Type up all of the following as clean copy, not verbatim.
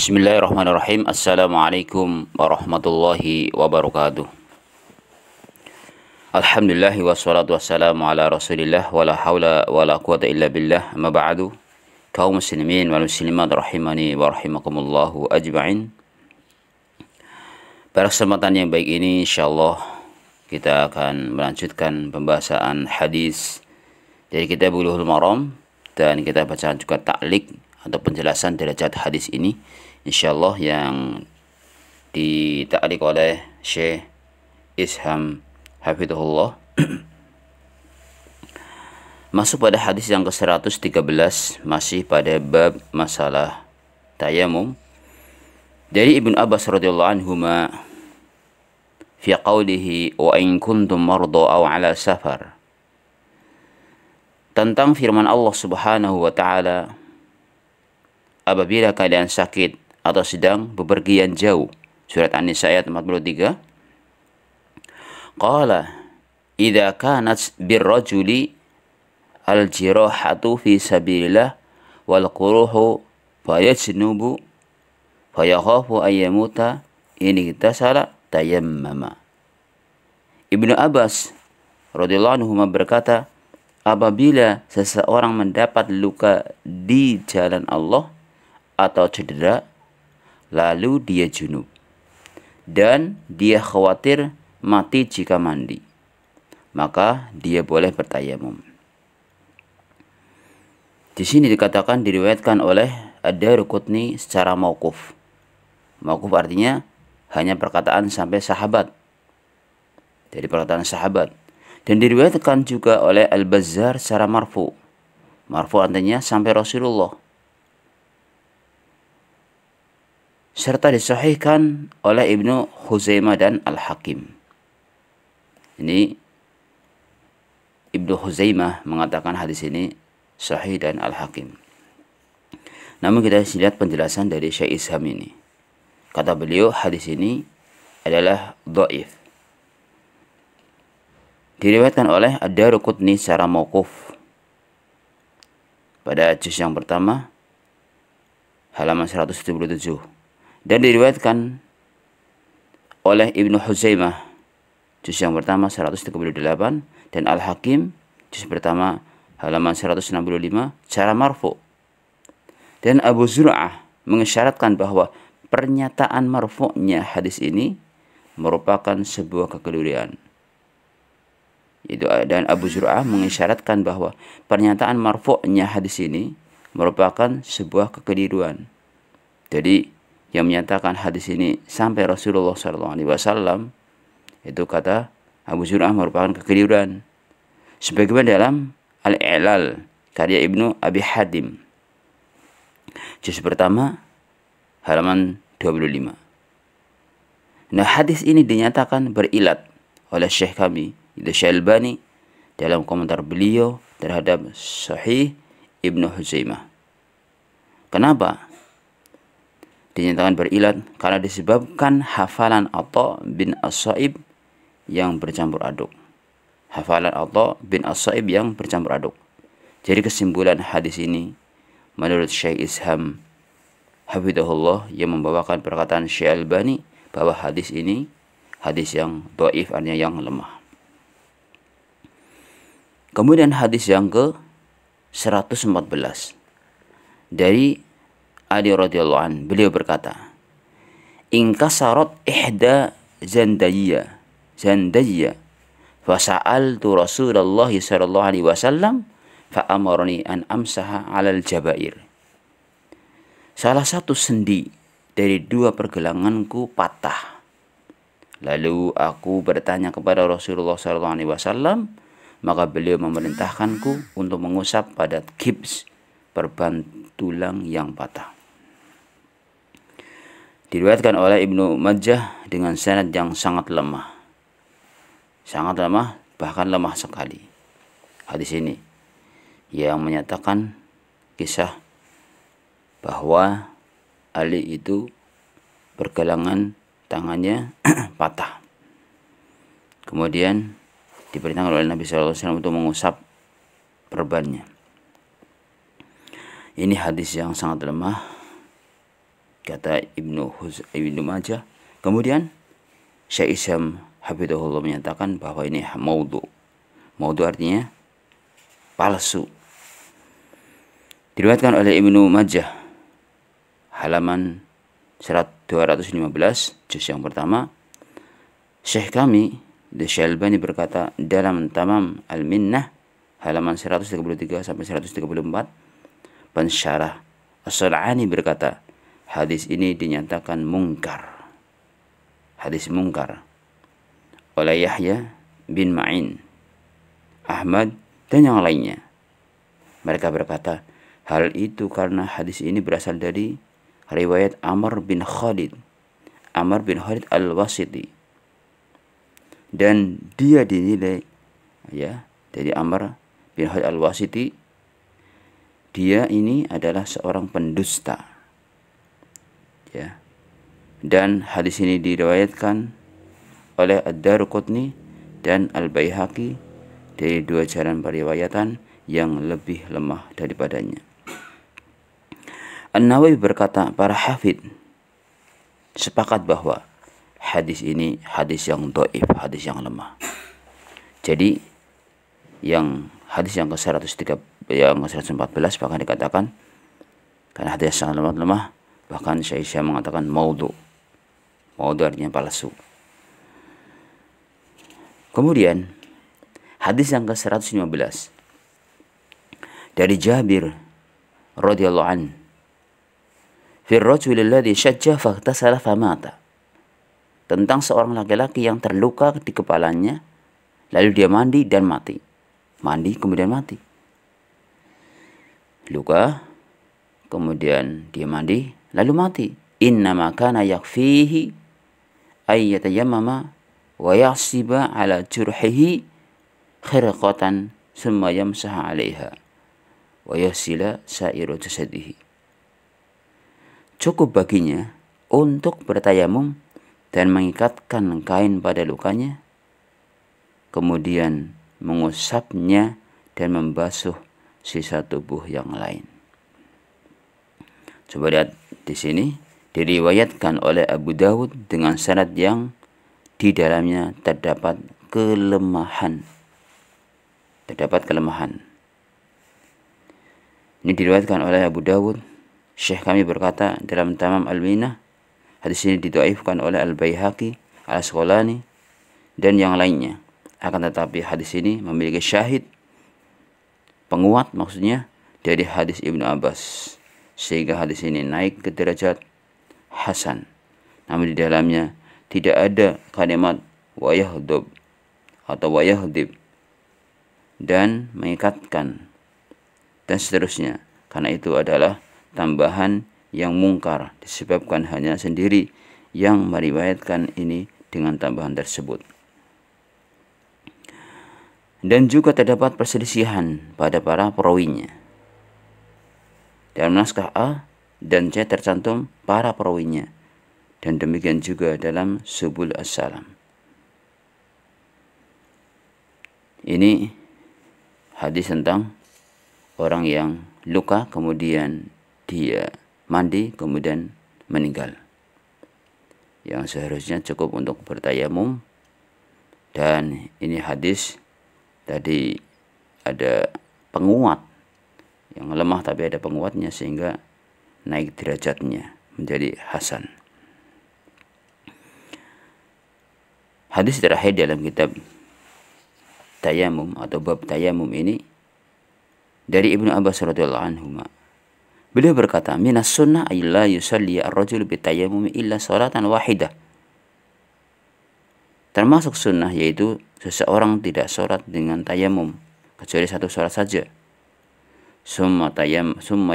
Bismillahirrahmanirrahim. Assalamualaikum warahmatullahi wabarakatuh. Alhamdulillah wassalatu wassalamu ala rasulillah wala hawla wala quwata illa billah. Amma ba'du. Kaum muslimin wal muslimat rahimani wa rahimakumullahu ajma'in. Pada kesempatan yang baik ini insyaallah kita akan melanjutkan pembahasan hadis dari kitab Bulughul Maram, dan kita bacakan juga ta'liq atau penjelasan derajat hadis ini insyaallah yang dita'liq oleh Syekh Isham hafizahullah. Masuk pada hadis yang ke-113, masih pada bab masalah tayamum, dari Ibnu Abbas radhiyallahu anhuma fi qawlihi wa in kuntum marda aw ala safar, tentang firman Allah Subhanahu wa taala, apabila kalian sakit atau sedang bepergian jauh. Surat An-Nisa ayat 43. Qala idza kanat birrajuli al-jirahatu fi sabilillah wal quruhu fayajnubu fayakhafu ayyamuta in igtasala tayammama. Ibnu Abbas radhiyallahu anhu berkata, apabila seseorang mendapat luka di jalan Allah atau cedera, lalu dia junub dan dia khawatir mati jika mandi, maka dia boleh bertayamum. Di sini dikatakan diriwayatkan oleh Ad-Daraqutni secara mauquf. Mauquf artinya hanya perkataan sampai sahabat, dari perkataan sahabat. Dan diriwayatkan juga oleh Al-Bazzar secara marfu. Marfu artinya sampai Rasulullah. Serta disahihkan oleh Ibnu Khuzaimah dan Al-Hakim. Ini Ibnu Khuzaimah mengatakan hadis ini sahih dan Al-Hakim. Namun kita lihat penjelasan dari Syekh Isham ini. Kata beliau, hadis ini adalah dhaif. Diriwayatkan oleh Ad-Daraqutni secara mauquf pada juz yang pertama halaman 177, dan diriwayatkan oleh Ibnu Khuzaimah juz yang pertama 138 dan Al-Hakim juz pertama halaman 165 secara marfu. Dan Abu Zur'ah mengisyaratkan bahwa pernyataan marfu'nya hadis ini merupakan sebuah kekeliruan. Dan Abu Zur'ah mengisyaratkan bahwa pernyataan marfu'nya hadis ini merupakan sebuah kekeliruan. Jadi yang menyatakan hadis ini sampai Rasulullah SAW, itu kata Abu Zur'ah merupakan kekeliruan. Sebagaimana dalam Al-I'lal karya Ibnu Abi Hatim juz pertama halaman 25. Nah, hadis ini dinyatakan berilat oleh Syekh kami, itu Syekh Albani, dalam komentar beliau terhadap Sahih Ibnu Khuzaimah. Kenapa dinyatakan berilat? Karena disebabkan hafalan Atha bin As-Sa'ib yang bercampur aduk. Hafalan Atha bin As-Sa'ib yang bercampur aduk. Jadi kesimpulan hadis ini menurut Syekh Isham hafizahullah yang membawakan perkataan Syekh Albani bahwa hadis ini hadis yang dhaif, artinya yang lemah. Kemudian hadis yang ke 114 dari Ali radhiyallahu an, beliau berkata, "Inkasarat ihda zandayya fa sa'altu Rasulullah sallallahu alaihi wasallam fa amarni an amsaha 'alal jabair." Salah satu sendi dari dua pergelanganku patah. Lalu aku bertanya kepada Rasulullah sallallahu alaihi wasallam, maka beliau memerintahkanku untuk mengusap pada kibs, perban tulang yang patah. Diriwayatkan oleh Ibnu Majah dengan sanad yang sangat lemah. Sangat lemah, bahkan lemah sekali. Hadis ini yang menyatakan kisah bahwa Ali itu pergelangan tangannya patah. Kemudian diperintahkan oleh Nabi SAW untuk mengusap perbannya. Ini hadis yang sangat lemah kata Ibnu Majah. Kemudian Syekh Isyam Hafidhahullah menyatakan bahwa ini maudhu. Maudhu artinya palsu. Diriwayatkan oleh Ibnu Majah halaman 215 juz yang pertama. Syekh kami Syalbani berkata dalam Tamam Al-Minnah halaman 133 sampai 134, pensyarah As-San'ani berkata hadis ini dinyatakan mungkar. Hadis mungkar oleh Yahya bin Ma'in, Ahmad dan yang lainnya. Mereka berkata hal itu karena hadis ini berasal dari riwayat Amr bin Khalid Al-Wasiti, dan dia dinilai dari Amr bin Khalid Al-Wasiti, dia ini adalah seorang pendusta. Dan hadis ini diriwayatkan oleh Ad-Daruqutni dan Al-Baihaqi dari dua jalan periwayatan yang lebih lemah daripadanya. An-Nawawi berkata, para hafidh sepakat bahwa hadis ini hadis yang dhaif, hadis yang lemah. Jadi yang hadis yang ke-114 bahkan dikatakan karena hadis yang lemah, bahkan Syekh Isyam mengatakan maudhu. Maudhu artinya palsu. Kemudian hadis yang ke-115 dari Jabir radhiyallahu anhu, fi ar-rajul alladhi shajja faghtasala famata, tentang seorang laki-laki yang terluka di kepalanya lalu dia mandi dan mati. Mandi kemudian mati. Luka kemudian dia mandi lalu mati. Innama kana yakfihi ay yatayammama wa yasiba ala jurhihi khirqatan summa yamsaha 'alaiha wa yasila sa'iru jasadihi. Cukup baginya untuk bertayamum dan mengikatkan kain pada lukanya, kemudian mengusapnya dan membasuh sisa tubuh yang lain. Coba lihat di sini, diriwayatkan oleh Abu Dawud dengan sanad yang di dalamnya terdapat kelemahan. Ini diriwayatkan oleh Abu Dawud. Syekh kami berkata dalam Tamam Al-Minnah, hadis ini didhaifkan oleh Al-Baihaqi, Al-Asqalani dan yang lainnya. Akan tetapi hadis ini memiliki syahid, penguat maksudnya, dari hadis Ibnu Abbas, sehingga hadis ini naik ke derajat hasan. Namun di dalamnya tidak ada kalimat wayahdub atau wayahdib dan mengikatkan dan seterusnya, karena itu adalah tambahan yang mungkar, disebabkan hanya sendiri yang meriwayatkan ini dengan tambahan tersebut. Dan juga terdapat perselisihan pada para perawinya. Dalam naskah A dan C tercantum para perawinya, dan demikian juga dalam Subul As-Salam. Ini hadis tentang orang yang luka kemudian dia mandi kemudian meninggal, yang seharusnya cukup untuk bertayamum. Dan ini hadis tadi ada penguat yang lemah, tapi ada penguatnya sehingga naik derajatnya menjadi hasan. Hadis terakhir dalam kitab tayamum atau bab tayamum ini dari Ibnu Abbas radhiyallahu anhu. Beliau berkata, minas sunnah illa yusalli ar-rajul bitayammum illa salatan wahidah. Termasuk sunnah yaitu seseorang tidak sholat dengan tayamum kecuali satu sholat saja. Summa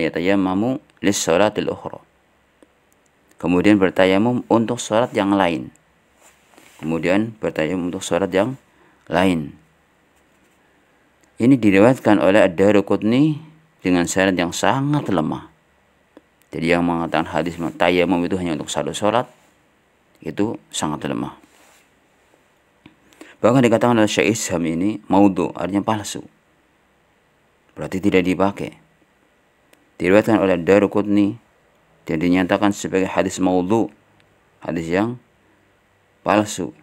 yatayammamu lis sholatil ukhra. Kemudian bertayamum untuk sholat yang lain. Ini diriwayatkan oleh Ad-Daruqutni dengan sanad yang sangat lemah. Jadi yang mengatakan hadis tayamum itu hanya untuk satu sholat, itu sangat lemah. Bahkan dikatakan oleh Syekh Isyam ini maudhu, artinya palsu, berarti tidak dipakai. Diriwayatkan oleh Ad-Daruqutni dan dinyatakan sebagai hadis maudhu, hadis yang palsu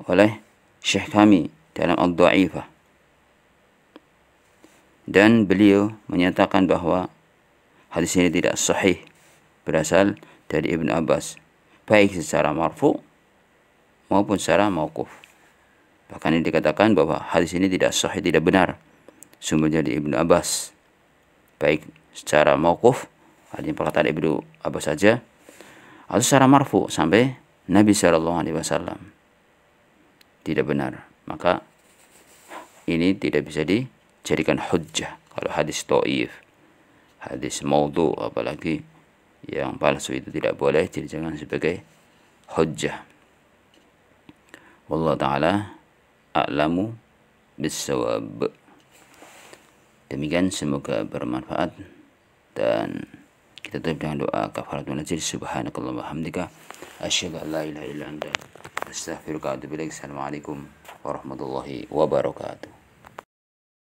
oleh Syekh kami dalam Ad-Dha'ifah. Dan beliau menyatakan bahwa hadis ini tidak sahih berasal dari Ibnu Abbas, baik secara marfu maupun secara mauquf. Bahkan ini dikatakan bahwa hadis ini tidak sahih, tidak benar, sumbernya dari Ibnu Abbas, baik secara mauquf, hanya perkataan Ibnu Abbas saja, atau secara marfu sampai Nabi SAW. Tidak benar. Maka ini tidak bisa dijadikan hujjah. Kalau hadis dhaif, hadis maudhu, apalagi yang palsu, itu tidak boleh dijadikan sebagai hujjah. Wallahu ta'ala a'lamu bis-shawab. Demikian, semoga bermanfaat, dan kita tutup dengan doa kafaratul majlis. Subhanakallahumma wa hamdika asyhadu an la ilaha illa anta astaghfiruka wa atubu ilaik. Assalamualaikum warahmatullahi wabarakatuh.